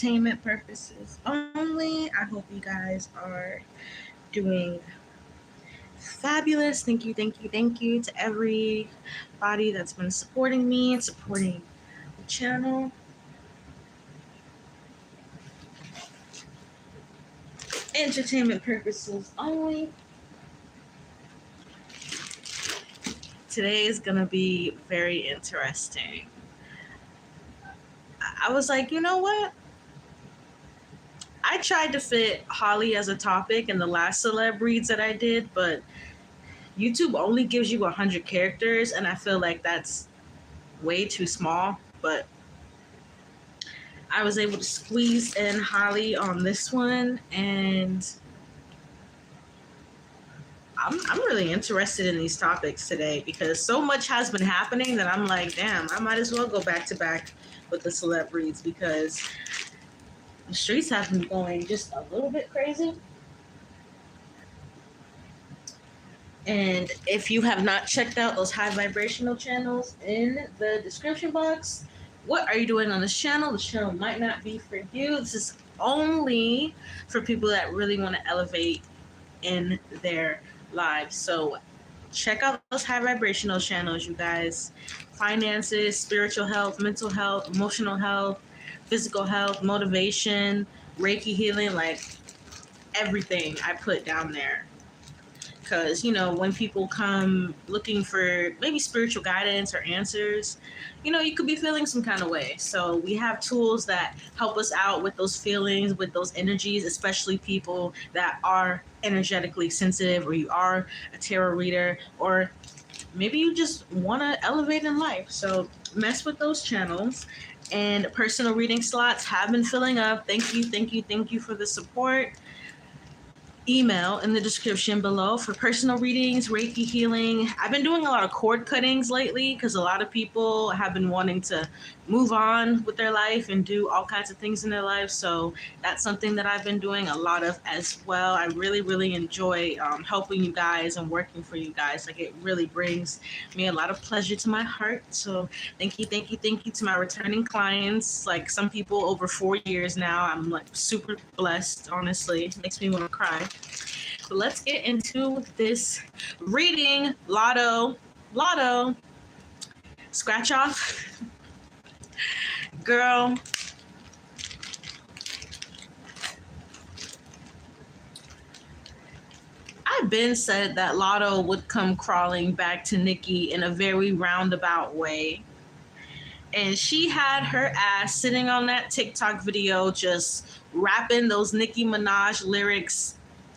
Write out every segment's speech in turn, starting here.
entertainment purposes only. I hope you guys are doing fabulous. Thank you to everybody that's been supporting me and supporting the channel. Entertainment purposes only. Today is gonna be very interesting. I was like, you know what? I tried to fit Halle as a topic in the last celeb reads that I did, but YouTube only gives you 100 characters, and I feel like that's way too small. But I was able to squeeze in Halle on this one, and I'm really interested in these topics today because so much has been happening that I'm like, damn, I might as well go back to back with the celeb reads because the streets have been going just a little bit crazy. And if you have not checked out those high vibrational channels in the description box, what are you doing on this channel? This channel might not be for you. This is only for people that really want to elevate in their lives. So check out those high vibrational channels, you guys. Finances, spiritual health, mental health, emotional health, physical health, motivation, Reiki healing, like everything I put down there. Because, you know, when people come looking for maybe spiritual guidance or answers, you know, you could be feeling some kind of way. So we have tools that help us out with those feelings, with those energies, especially people that are energetically sensitive, or you are a tarot reader, or maybe you just want to elevate in life. So mess with those channels. And personal reading slots have been filling up. Thank you for the support. Email in the description below for personal readings, Reiki healing. I've been doing a lot of cord cuttings lately because a lot of people have been wanting to move on with their life and do all kinds of things in their life. So that's something that I've been doing a lot of as well. I really enjoy helping you guys and working for you guys. Like, it really brings me a lot of pleasure to my heart. So thank you to my returning clients. Like, some people over 4 years now. I'm like super blessed, honestly. It makes me want to cry. So let's get into this reading. Latto, scratch off. Girl, I've been said that Latto would come crawling back to Nicki in a very roundabout way. And she had her ass sitting on that TikTok video just rapping those Nicki Minaj lyrics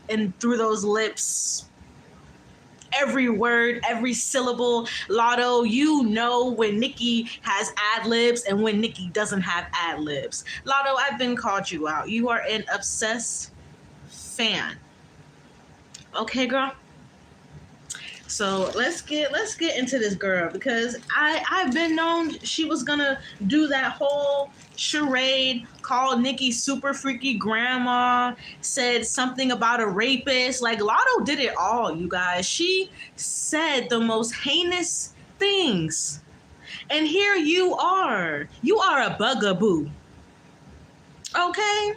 and through those lips, every word, every syllable. Latto, you know when Nicki has ad libs and when Nicki doesn't have ad libs. Latto, I've been called you out. You are an obsessed fan. Okay, girl. So let's get into this girl, because I've been known she was gonna do that whole charade, called Nicki super freaky grandma, said something about a rapist. Like, Latto did it all, you guys. She said the most heinous things. And here you are. You are a bugaboo. Okay?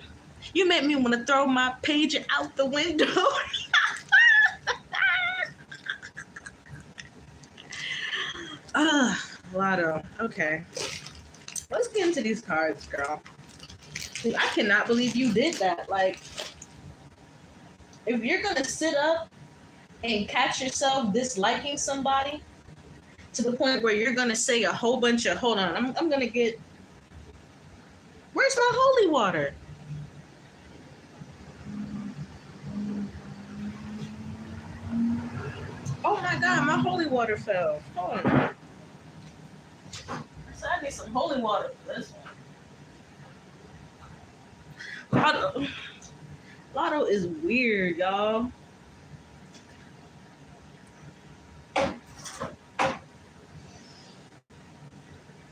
You made me want to throw my pager out the window. Latto. Okay. Let's get into these cards, girl. I cannot believe you did that. Like, if you're going to sit up and catch yourself disliking somebody to the point where you're going to say a whole bunch of, hold on, I'm going to get, where's my holy water? Oh my God, my holy water fell. Hold on. So I need some holy water for this one. Latto is weird, y'all.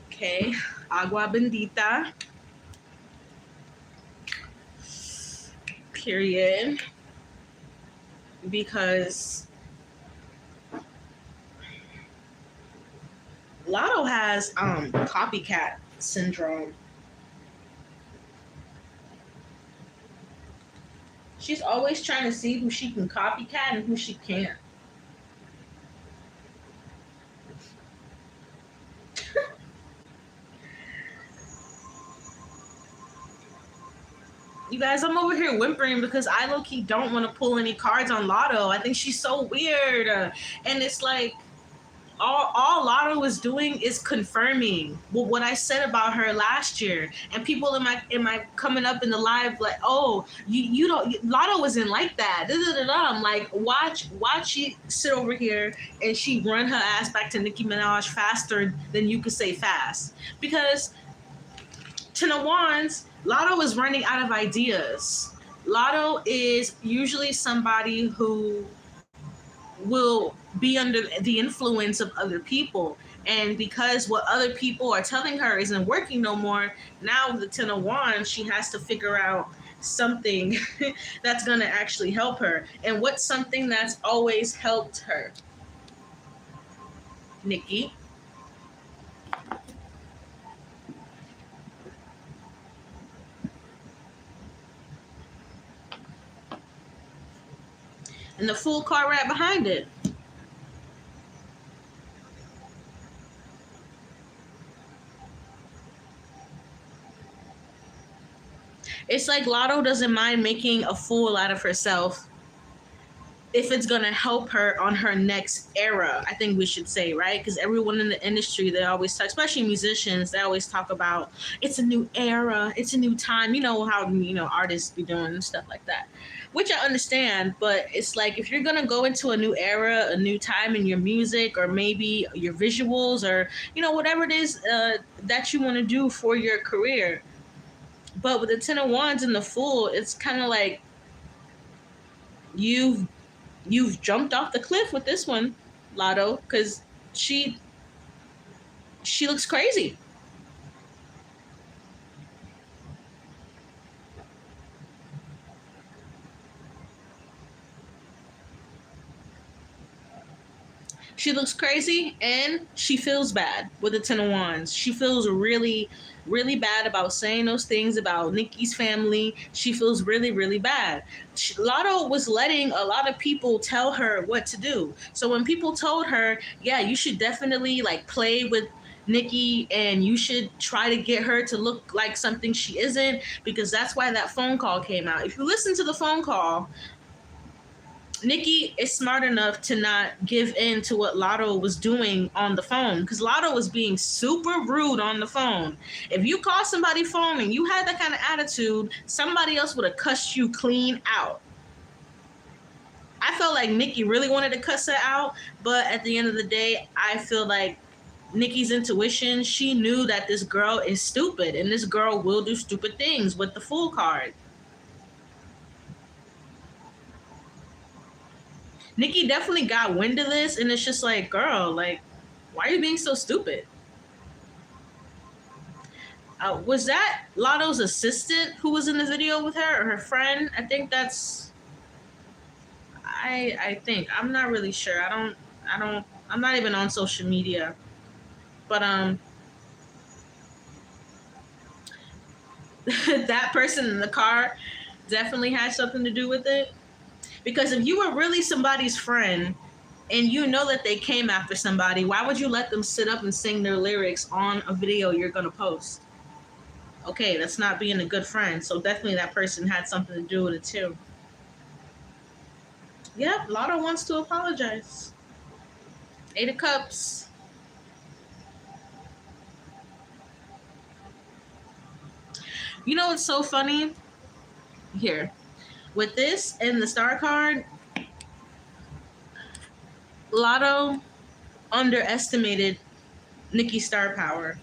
Okay, agua bendita. Period. Because Latto has copycat syndrome. She's always trying to see who she can copycat and who she can't. You guys, I'm over here whimpering because I low-key don't want to pull any cards on Latto. I think she's so weird. And it's like, all Latto is doing is confirming what I said about her last year. And people in my coming up in the live like, oh, you don't, Latto wasn't like that. I'm like, watch she sit over here and she run her ass back to Nicki Minaj faster than you could say fast. Because Ten of Wands, Latto is running out of ideas. Latto is usually somebody who will be under the influence of other people. And because what other people are telling her isn't working no more, now with the Ten of Wands, she has to figure out something that's going to actually help her. And what's something that's always helped her? Nicki. And the Fool card right behind it. It's like Latto doesn't mind making a fool out of herself if it's going to help her on her next era, I think we should say, right? Because everyone in the industry, they always talk, especially musicians, they always talk about it's a new era, it's a new time. You know how, artists be doing and stuff like that, which I understand. But it's like, if you're going to go into a new era, a new time in your music, or maybe your visuals, or, whatever it is that you want to do for your career. But with the Ten of Wands and the Fool, it's kind of like you've jumped off the cliff with this one, Latto, because she looks crazy. She looks crazy and she feels bad with the Ten of Wands. She feels really, really bad about saying those things about Nicki's family. She feels really, really bad. Latto was letting a lot of people tell her what to do. So when people told her, yeah, you should definitely play with Nicki and you should try to get her to look like something she isn't, because that's why that phone call came out. If you listen to the phone call, Nicki is smart enough to not give in to what Latto was doing on the phone, because Latto was being super rude on the phone. If you call somebody phone and you had that kind of attitude, somebody else would have cussed you clean out. I felt like Nicki really wanted to cuss her out, but at the end of the day, I feel like Nicki's intuition, she knew that this girl is stupid and this girl will do stupid things with the Fool card. Nicki definitely got wind of this, and it's just like, girl, why are you being so stupid? Was that Latto's assistant who was in the video with her, or her friend? I think that's. I think, I'm not really sure. I'm not even on social media, but that person in the car definitely had something to do with it. Because if you were really somebody's friend and you know that they came after somebody, why would you let them sit up and sing their lyrics on a video you're going to post? Okay, that's not being a good friend. So definitely that person had something to do with it too. Yep, Latto wants to apologize. 8 of Cups. You know what's so funny? Here. With this and the Star card, Latto underestimated Nicki's star power.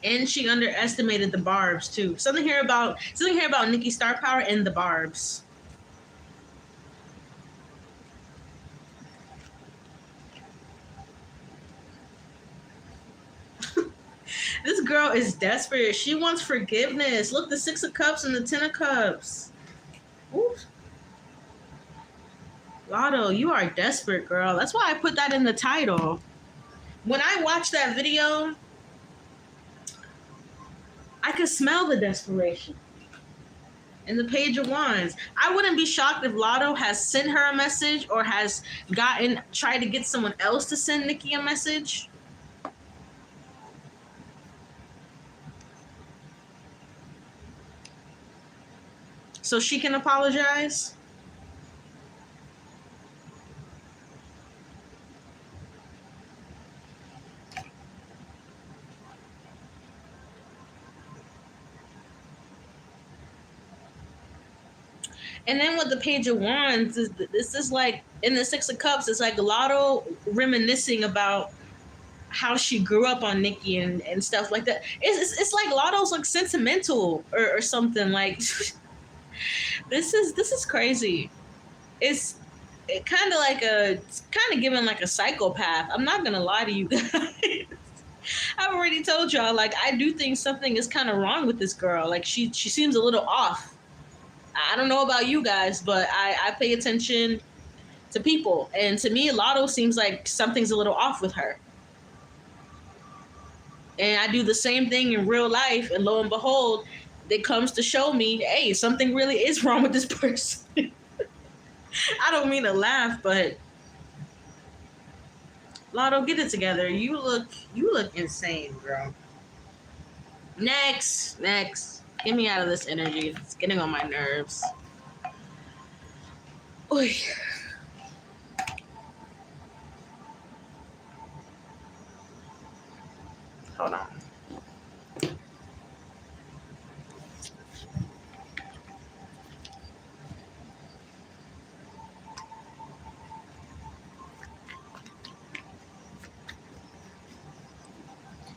And she underestimated the barbs too. Something here about Nicki's star power and the barbs. This girl is desperate. She wants forgiveness. Look, the 6 of Cups and the 10 of Cups. Oof. Latto, you are desperate, girl. That's why I put that in the title. When I watched that video, I could smell the desperation in the Page of Wands. I wouldn't be shocked if Latto has sent her a message or has tried to get someone else to send Nicki a message. So she can apologize. And then with the Page of Wands, this is like in the Six of Cups, it's like Latto reminiscing about how she grew up on Nicki and stuff like that. It's like Lotto's like sentimental or something. Like this is crazy. It's kind of like it's kind of giving like a psychopath. I'm not gonna lie to you guys. I've already told y'all, like, I do think something is kind of wrong with this girl. Like she seems a little off. I don't know about you guys, but I pay attention to people. And to me, Latto seems like something's a little off with her. And I do the same thing in real life. And lo and behold, it comes to show me, hey, something really is wrong with this person. I don't mean to laugh, but Latto, get it together. You look insane, girl. Next. Get me out of this energy. It's getting on my nerves. Oy. Hold on.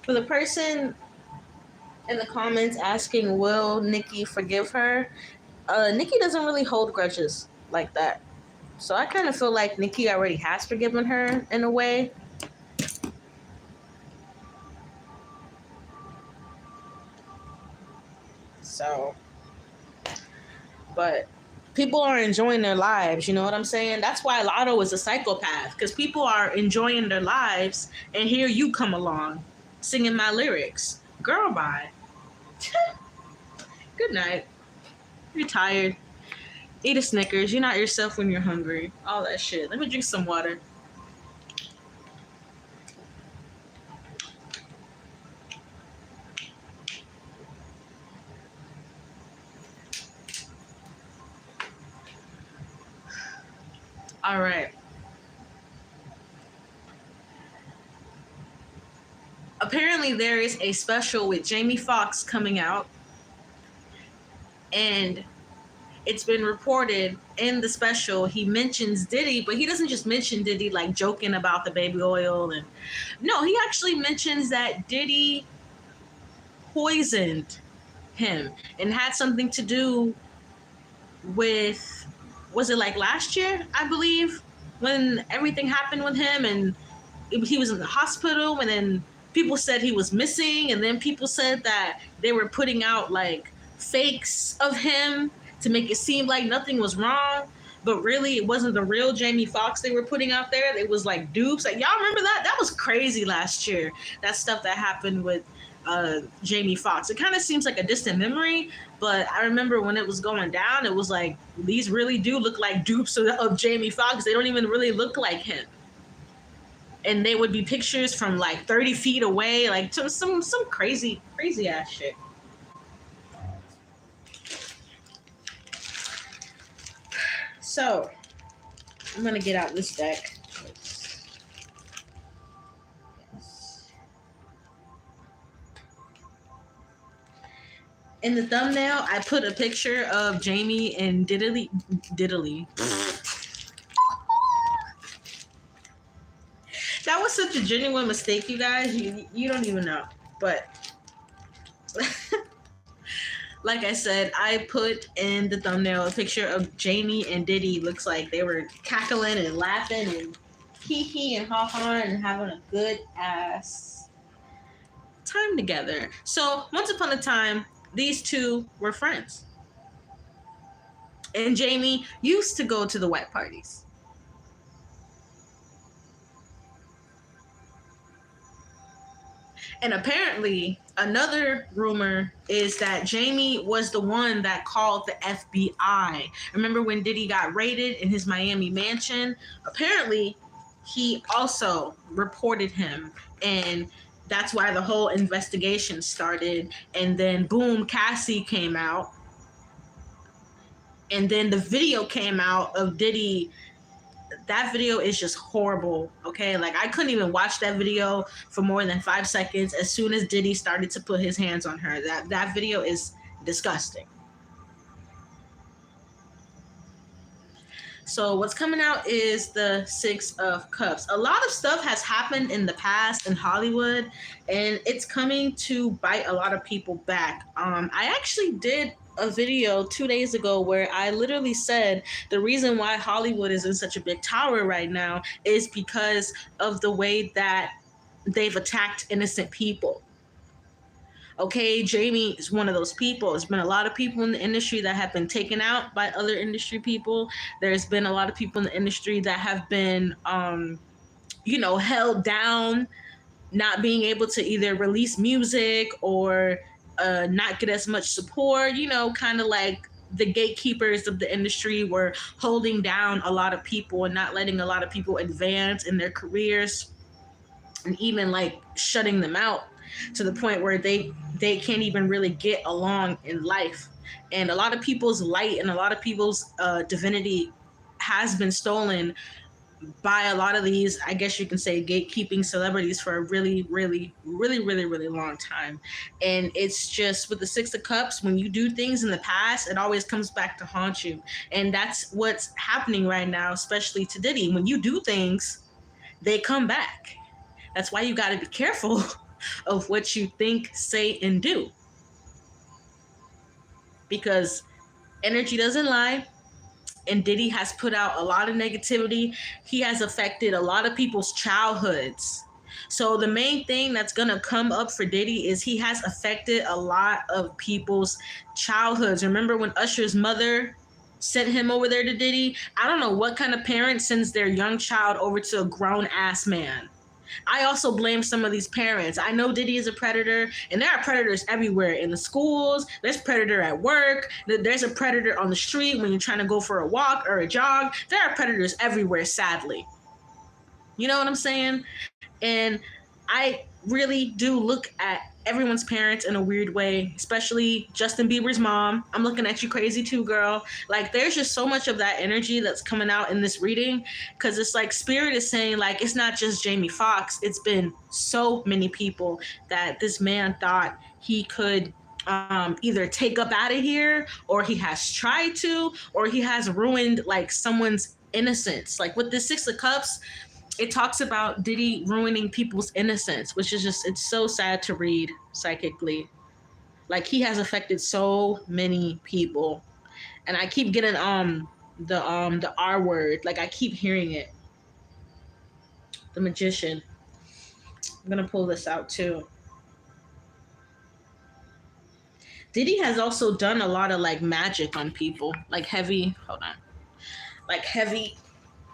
For the person in the comments asking, will Nicki forgive her? Nicki doesn't really hold grudges like that. So I kind of feel like Nicki already has forgiven her in a way. So, but people are enjoying their lives, you know what I'm saying? That's why Latto is a psychopath, because people are enjoying their lives, and here you come along singing my lyrics. Girl, bye. Good night. You're tired. Eat a Snickers. You're not yourself when you're hungry. All that shit. Let me drink some water. All right. Apparently there is a special with Jamie Foxx coming out, and it's been reported in the special he mentions Diddy, but he doesn't just mention Diddy like joking about the baby oil. And no, he actually mentions that Diddy poisoned him and had something to do with, was it like last year, I believe, when everything happened with him and he was in the hospital, and then people said he was missing, and then people said that they were putting out like fakes of him to make it seem like nothing was wrong, but really it wasn't the real Jamie Foxx they were putting out there. It was like dupes. Like, y'all remember that? That was crazy last year. That stuff that happened with Jamie Foxx. It kind of seems like a distant memory, but I remember when it was going down, it was like, these really do look like dupes of Jamie Foxx. They don't even really look like him. And they would be pictures from like 30 feet away, like some crazy ass shit. So, I'm gonna get out this deck. Yes. In the thumbnail, I put a picture of Jamie and Diddy. That was such a genuine mistake, you guys. You don't even know. But like I said, I put in the thumbnail a picture of Jamie and Diddy. Looks like they were cackling and laughing and hee and ha and having a good ass time together. So once upon a time, these two were friends. And Jamie used to go to the white parties. And apparently, another rumor is that Jamie was the one that called the FBI. Remember when Diddy got raided in his Miami mansion? Apparently, he also reported him. And that's why the whole investigation started. And then, boom, Cassie came out. And then the video came out of Diddy. That video is just horrible. Okay, like I couldn't even watch that video for more than 5 seconds. As soon as Diddy started to put his hands on her, that video is disgusting. So what's coming out is the Six of Cups. A lot of stuff has happened in the past in Hollywood, and it's coming to bite a lot of people back. I actually did a video 2 days ago where I literally said the reason why Hollywood is in such a big tower right now is because of the way that they've attacked innocent people. Okay, Jamie is one of those people. There's been a lot of people in the industry that have been taken out by other industry people. There's been a lot of people in the industry that have been, held down, not being able to either release music or not get as much support, kind of like the gatekeepers of the industry were holding down a lot of people and not letting a lot of people advance in their careers, and even like shutting them out to the point where they can't even really get along in life. And a lot of people's light and a lot of people's divinity has been stolen by a lot of these, I guess you can say, gatekeeping celebrities for a really, really, really, really, really long time. And it's just with the Six of Cups, when you do things in the past, it always comes back to haunt you. And that's what's happening right now, especially to Diddy. When you do things, they come back. That's why you got to be careful of what you think, say, and do. Because energy doesn't lie. And Diddy has put out a lot of negativity. He has affected a lot of people's childhoods. So the main thing that's going to come up for Diddy is he has affected a lot of people's childhoods. Remember when Usher's mother sent him over there to Diddy? I don't know what kind of parent sends their young child over to a grown-ass man. I also blame some of these parents. I know Diddy is a predator, and there are predators everywhere in the schools. There's a predator at work. There's a predator on the street when you're trying to go for a walk or a jog. There are predators everywhere, sadly. You know what I'm saying? And I really do look at everyone's parents in a weird way, especially Justin Bieber's mom. I'm looking at you crazy too, girl. Like, there's just so much of that energy that's coming out in this reading, because it's like Spirit is saying, like, it's not just Jamie Foxx. It's been so many people that this man thought he could either take up out of here, or he has tried to, or he has ruined like someone's innocence. Like with the Six of Cups, it talks about Diddy ruining people's innocence, which is just, it's so sad to read psychically. Like, he has affected so many people. And I keep getting the R word. Like, I keep hearing it. The Magician. I'm gonna pull this out too. Diddy has also done a lot of like magic on people. Like heavy, hold on. Like heavy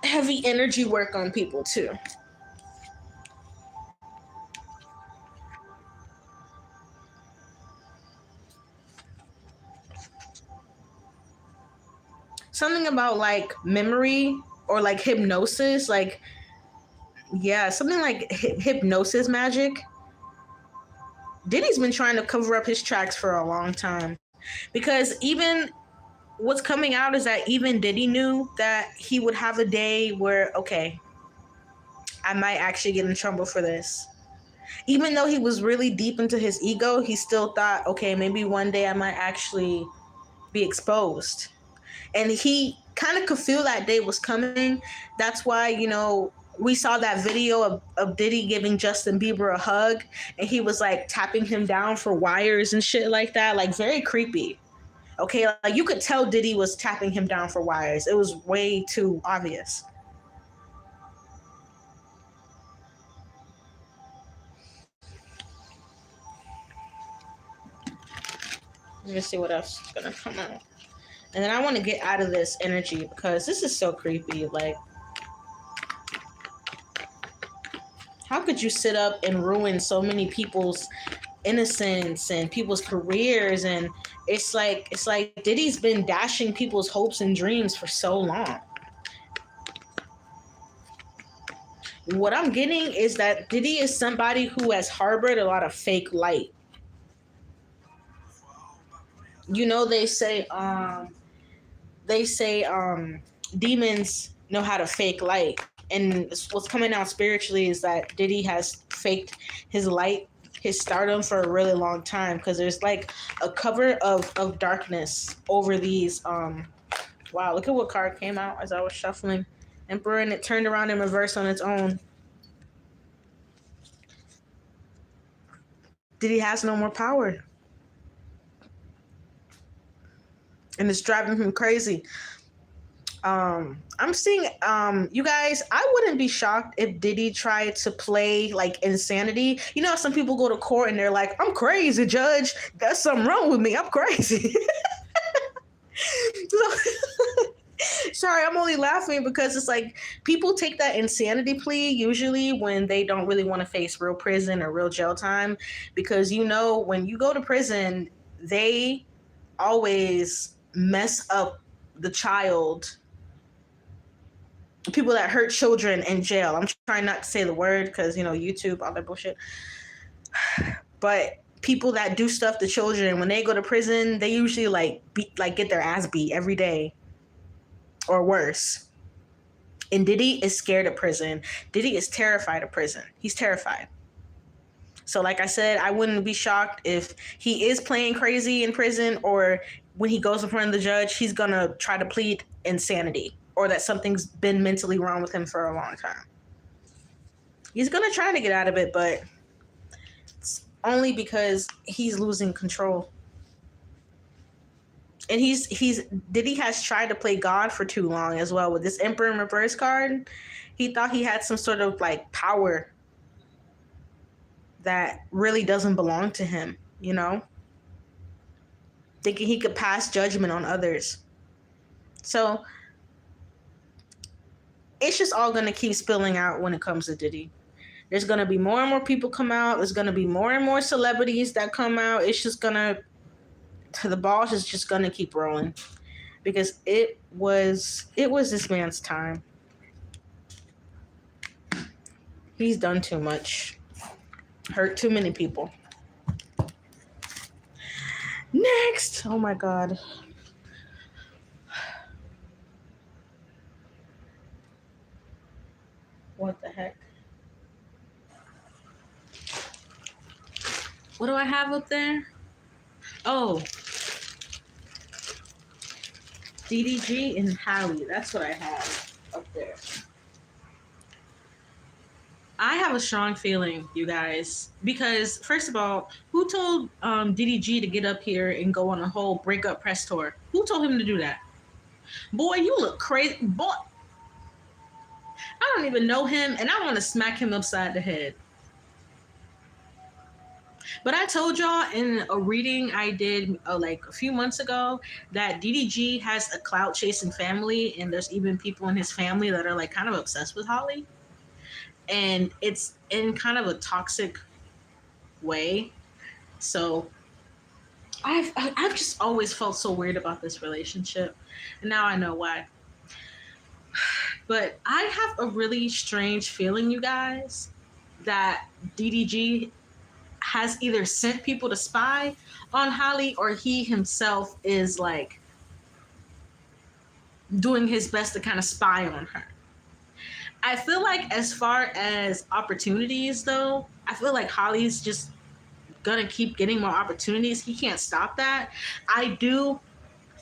energy work on people too. Something about like memory or like hypnosis, like, yeah, something like hypnosis magic. Diddy's been trying to cover up his tracks for a long time, because even what's coming out is that even Diddy knew that he would have a day where, okay, I might actually get in trouble for this. Even though he was really deep into his ego, he still thought, okay, maybe one day I might actually be exposed. And he kind of could feel that day was coming. That's why, we saw that video of Diddy giving Justin Bieber a hug, and he was like tapping him down for wires and shit like that. Like, very creepy. Okay, like you could tell Diddy was tapping him down for wires. It was way too obvious. Let me see what else is gonna come out. And then I want to get out of this energy because this is so creepy. Like, how could you sit up and ruin so many people's innocence and people's careers? And it's like Diddy's been dashing people's hopes and dreams for so long. What I'm getting is that Diddy is somebody who has harbored a lot of fake light. You know, they say demons know how to fake light. And what's coming out spiritually is that Diddy has faked his light, his stardom for a really long time, because there's like a cover of darkness over these. Wow, look at what card came out as I was shuffling. Emperor, and it turned around in reverse on its own. Diddy has no more power. And it's driving him crazy. I'm seeing, you guys, I wouldn't be shocked if Diddy tried to play like insanity. You know, some people go to court and they're like, I'm crazy, judge. There's something wrong with me. I'm crazy. Sorry, I'm only laughing because it's like people take that insanity plea usually when they don't really want to face real prison or real jail time. Because, you know, when you go to prison, they always mess up the child, people that hurt children in jail. I'm trying not to say the word because, you know, YouTube, all that bullshit. But people that do stuff to children, when they go to prison, they usually get their ass beat every day or worse. And Diddy is scared of prison. Diddy is terrified of prison. He's terrified. So like I said, I wouldn't be shocked if he is playing crazy in prison, or when he goes in front of the judge, he's going to try to plead insanity, or that something's been mentally wrong with him for a long time. He's going to try to get out of it, but it's only because he's losing control. And Diddy has tried to play God for too long as well. With this Emperor in reverse card, he thought he had some sort of like power that really doesn't belong to him, you know? Thinking he could pass judgment on others. So it's just all going to keep spilling out when it comes to Diddy. There's going to be more and more people come out. There's going to be more and more celebrities that come out. It's just going to, the ball is just going to keep rolling, because it was this man's time. He's done too much. Hurt too many people. Next. Oh my God. What the heck? What do I have up there? Oh. DDG and Halle. That's what I have up there. I have a strong feeling, you guys, because first of all, who told DDG to get up here and go on a whole breakup press tour? Who told him to do that? Boy, you look crazy. Boy, I don't even know him, and I want to smack him upside the head. But I told y'all in a reading I did like a few months ago that DDG has a clout chasing family, and there's even people in his family that are like kind of obsessed with Halle. And it's in kind of a toxic way. So I've just always felt so weird about this relationship, and now I know why. But I have a really strange feeling, you guys, that DDG has either sent people to spy on Halle, or he himself is like doing his best to kind of spy on her. I feel like as far as opportunities, though, I feel like Holly's just gonna keep getting more opportunities. He can't stop that. I do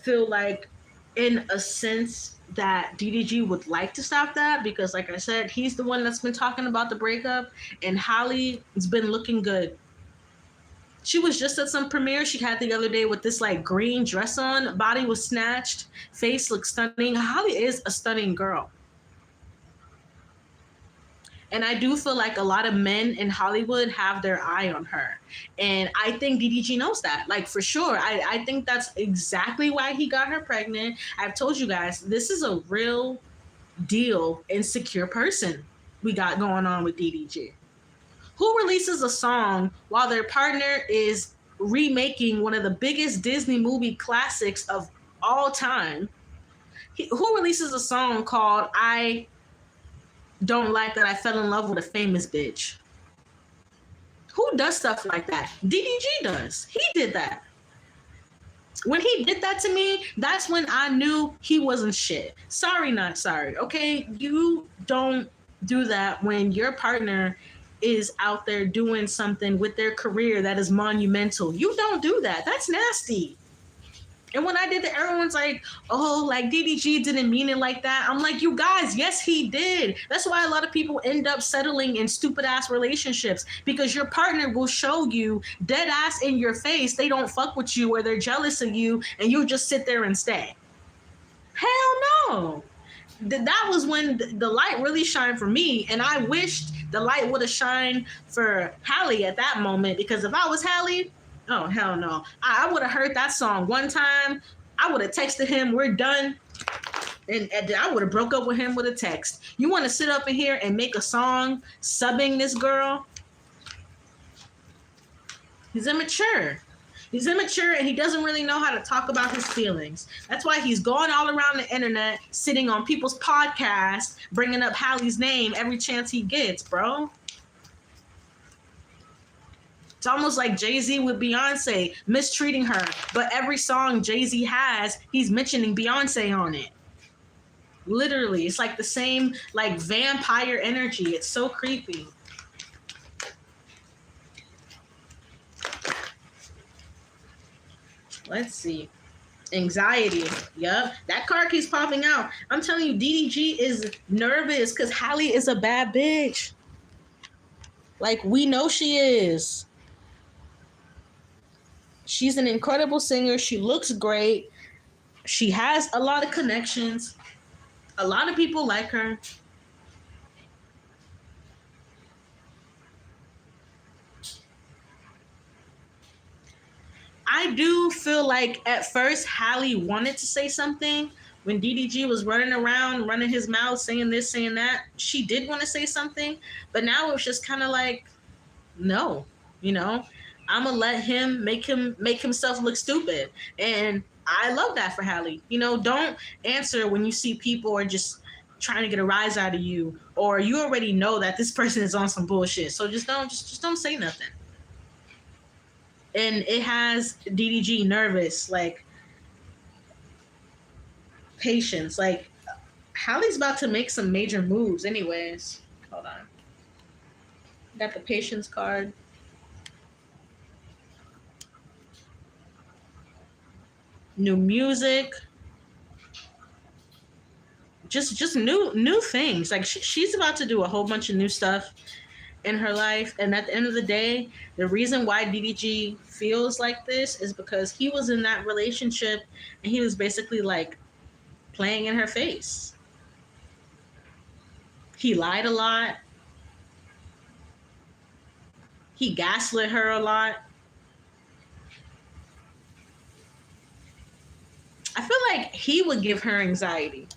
feel like, in a sense, that DDG would like to stop that, because, like I said, he's the one that's been talking about the breakup, and Holly's been looking good. She was just at some premiere she had the other day with this like green dress on. Body was snatched. Face looked stunning. Halle is a stunning girl. And I do feel like a lot of men in Hollywood have their eye on her. And I think DDG knows that, like, for sure. I think that's exactly why he got her pregnant. I've told you guys, this is a real deal insecure person we got going on with DDG. Who releases a song while their partner is remaking one of the biggest Disney movie classics of all time? Who releases a song called I Don't Like That I Fell in Love with a Famous Bitch? Who does stuff like that? DDG does. He did that. When he did that to me, that's when I knew he wasn't shit. Sorry, not sorry. Okay, you don't do that when your partner is out there doing something with their career that is monumental. You don't do that. That's nasty. And when I did that, everyone's like, oh, like DDG didn't mean it like that. I'm like, you guys, yes, he did. That's why a lot of people end up settling in stupid ass relationships, because your partner will show you dead ass in your face they don't fuck with you or they're jealous of you, and you'll just sit there and stay. Hell no. That was when the light really shined for me, and I wished the light would have shined for Halle at that moment, because if I was Halle, oh, hell no. I would have heard that song one time. I would have texted him, we're done. And I would have broke up with him with a text. You want to sit up in here and make a song subbing this girl? He's immature. He's immature, and he doesn't really know how to talk about his feelings. That's why he's going all around the internet, sitting on people's podcasts, bringing up Halle's name every chance he gets, bro. It's almost like Jay-Z with Beyonce, mistreating her. But every song Jay-Z has, he's mentioning Beyonce on it. Literally, it's like the same, like, vampire energy. It's so creepy. Let's see. Anxiety. Yup. That card keeps popping out. I'm telling you, DDG is nervous because Halle is a bad bitch. Like, we know she is. She's an incredible singer. She looks great. She has a lot of connections. A lot of people like her. I do feel like at first Halle wanted to say something. When DDG was running around, running his mouth, saying this, saying that, she did want to say something. But now it's just kind of like, no, you know? I'm gonna let him make himself look stupid. And I love that for Halle. You know, don't answer when you see people are just trying to get a rise out of you, or you already know that this person is on some bullshit. So just don't say nothing. And it has DDG nervous, like, patience. Like, Halle's about to make some major moves anyways. Hold on. Got the patience card. New music, just new things. Like, she's about to do a whole bunch of new stuff in her life. And at the end of the day, the reason why DDG feels like this is because he was in that relationship and he was basically like playing in her face. He lied a lot. He gaslit her a lot. I feel like he would give her anxiety.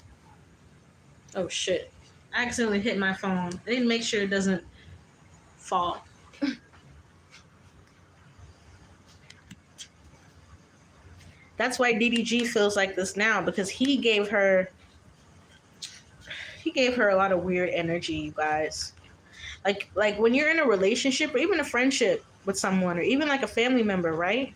Oh shit. I accidentally hit my phone. I didn't make sure it doesn't fall. That's why DDG feels like this now, because he gave her a lot of weird energy, you guys. Like when you're in a relationship or even a friendship with someone or even like a family member, right?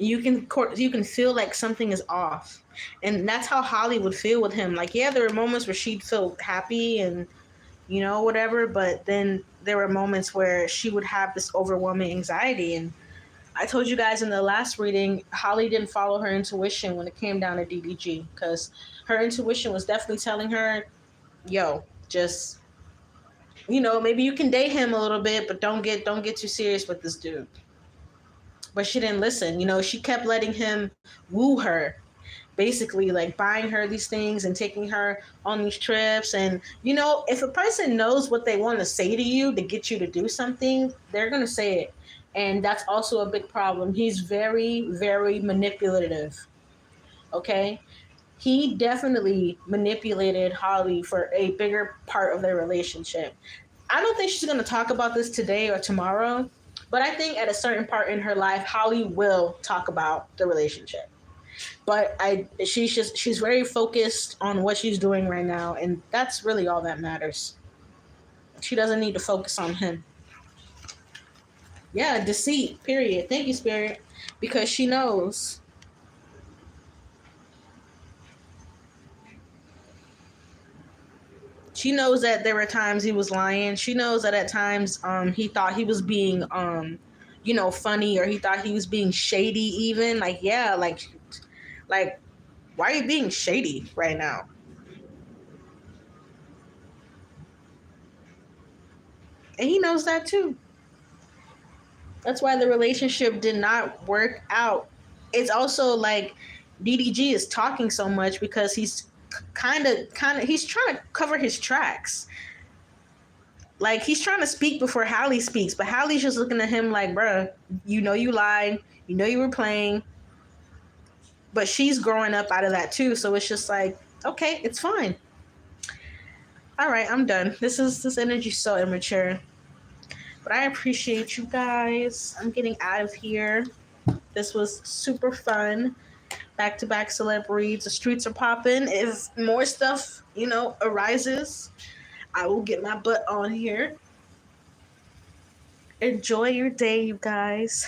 You can feel like something is off. And that's how Halle would feel with him. Like, yeah, there were moments where she'd feel happy and, you know, whatever, but then there were moments where she would have this overwhelming anxiety. And I told you guys in the last reading, Halle didn't follow her intuition when it came down to DDG, because her intuition was definitely telling her, yo, just, you know, maybe you can date him a little bit, but don't get too serious with this dude. But she didn't listen. You know, she kept letting him woo her. basically like buying her these things and taking her on these trips. And you know, if a person knows what they want to say to you to get you to do something, they're going to say it. And that's also a big problem. He's very, very manipulative. Okay, he definitely manipulated Halle for a bigger part of their relationship. I don't think she's going to talk about this today or tomorrow, but I think at a certain part in her life, Halle will talk about the relationship. But she's very focused on what she's doing right now, and that's really all that matters. She doesn't need to focus on him. Yeah, deceit. Period. Thank you, Spirit, because she knows. She knows that there were times he was lying. She knows that at times he thought he was being you know, funny, or he thought he was being shady even. Like, yeah, like why are you being shady right now? And he knows that too. That's why the relationship did not work out. It's also like DDG is talking so much because he's kind of he's trying to cover his tracks. Like, he's trying to speak before Halle speaks, but Halle's just looking at him like, bruh, you know you lied, you know you were playing. But she's growing up out of that too, so it's just like, okay, it's fine. All right, I'm done. This energy's so immature. But I appreciate you guys. I'm getting out of here. This was super fun. Back to back celeb reads. The streets are popping. If more stuff, you know, arises, I will get my butt on here. Enjoy your day, you guys.